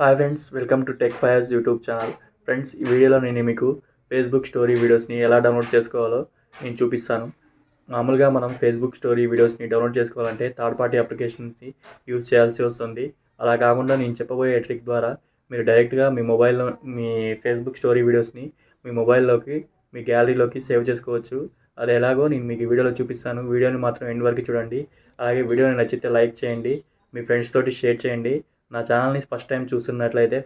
Hi friends, welcome to tech fires YouTube channel. Friends, ఈ వీడియోలో నేను మీకు ఫేస్బుక్ స్టోరీ వీడియోస్ని ఎలా డౌన్లోడ్ చేసుకోవాలో నేను చూపిస్తాను. మామూలుగా మనం ఫేస్బుక్ స్టోరీ వీడియోస్ని డౌన్లోడ్ చేసుకోవాలంటే థర్డ్ పార్టీ అప్లికేషన్స్ని యూజ్ చేయాల్సి వస్తుంది. అలా కాకుండా నేను చెప్పబోయే ట్రిక్ ద్వారా మీరు డైరెక్ట్గా మీ మొబైల్లో మీ ఫేస్బుక్ స్టోరీ వీడియోస్ని మీ మొబైల్లోకి మీ గ్యాలరీలోకి సేవ్ చేసుకోవచ్చు. అది ఎలాగో నేను మీకు ఈ వీడియోలో చూపిస్తాను. వీడియోని మాత్రం ఎండ్ వరకు చూడండి. అలాగే వీడియోని నచ్చితే లైక్ చేయండి, మీ ఫ్రెండ్స్ తోటి షేర్ చేయండి. నా ఛానల్ని ఫస్ట్ టైం చూస్తున్నట్లయితే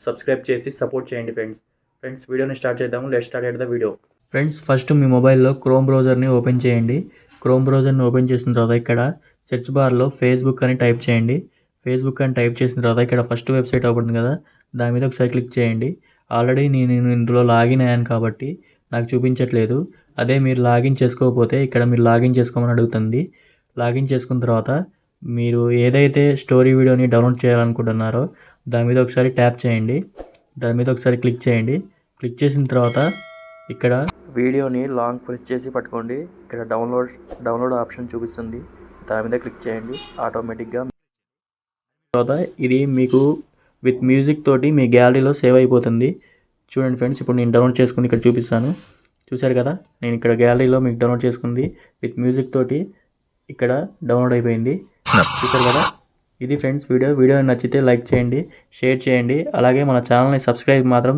సబ్స్క్రైబ్ చేసి సపోర్ట్ చేయండి ఫ్రెండ్స్. వీడియోని స్టార్ట్ చేద్దాము. Let's start at the video. Friends, first మీ మొబైల్లో క్రోమ్ బ్రౌజర్ని ఓపెన్ చేయండి. క్రోమ్ బ్రౌజర్ని ఓపెన్ చేసిన తర్వాత ఇక్కడ సెర్చ్ బార్లో ఫేస్బుక్ అని టైప్ చేయండి. ఫేస్బుక్ అని టైప్ చేసిన తర్వాత ఇక్కడ ఫస్ట్ వెబ్సైట్ అవుతుంది కదా, దాని మీద ఒకసారి క్లిక్ చేయండి. ఆల్రెడీ నేను ఇందులో లాగిన్ అయ్యాను కాబట్టి నాకు చూపించట్లేదు. అదే మీరు లాగిన్ చేసుకోకపోతే ఇక్కడ మీరు లాగిన్ చేసుకోమని అడుగుతుంది. లాగిన్ చేసుకున్న తర్వాత మీరు ఏదైతే స్టోరీ వీడియోని డౌన్లోడ్ చేయాలనుకుంటున్నారో దాని మీద ఒకసారి ట్యాప్ చేయండి. దాని మీద ఒకసారి క్లిక్ చేయండి. క్లిక్ చేసిన తర్వాత ఇక్కడ వీడియోని లాంగ్ ప్రెస్ చేసి పట్టుకోండి. ఇక్కడ డౌన్లోడ్ ఆప్షన్ చూపిస్తుంది, దాని మీద క్లిక్ చేయండి. ఆటోమేటిక్గా తర్వాత ఇది మీకు విత్ మ్యూజిక్ తోటి మీ గ్యాలరీలో సేవ్ అయిపోతుంది. చూడండి ఫ్రెండ్స్, ఇప్పుడు నేను డౌన్లోడ్ చేసుకుని ఇక్కడ చూపిస్తాను. చూశారు కదా, నేను ఇక్కడ గ్యాలరీలో మీకు డౌన్లోడ్ చేసుకుంది విత్ మ్యూజిక్ తోటి ఇక్కడ డౌన్లోడ్ అయిపోయింది. చూశారు కదా, ఇది ఫ్రెండ్స్ వీడియో నచ్చితే లైక్ చేయండి, షేర్ చేయండి. అలాగే మన ఛానల్ని సబ్స్క్రైబ్ మాత్రం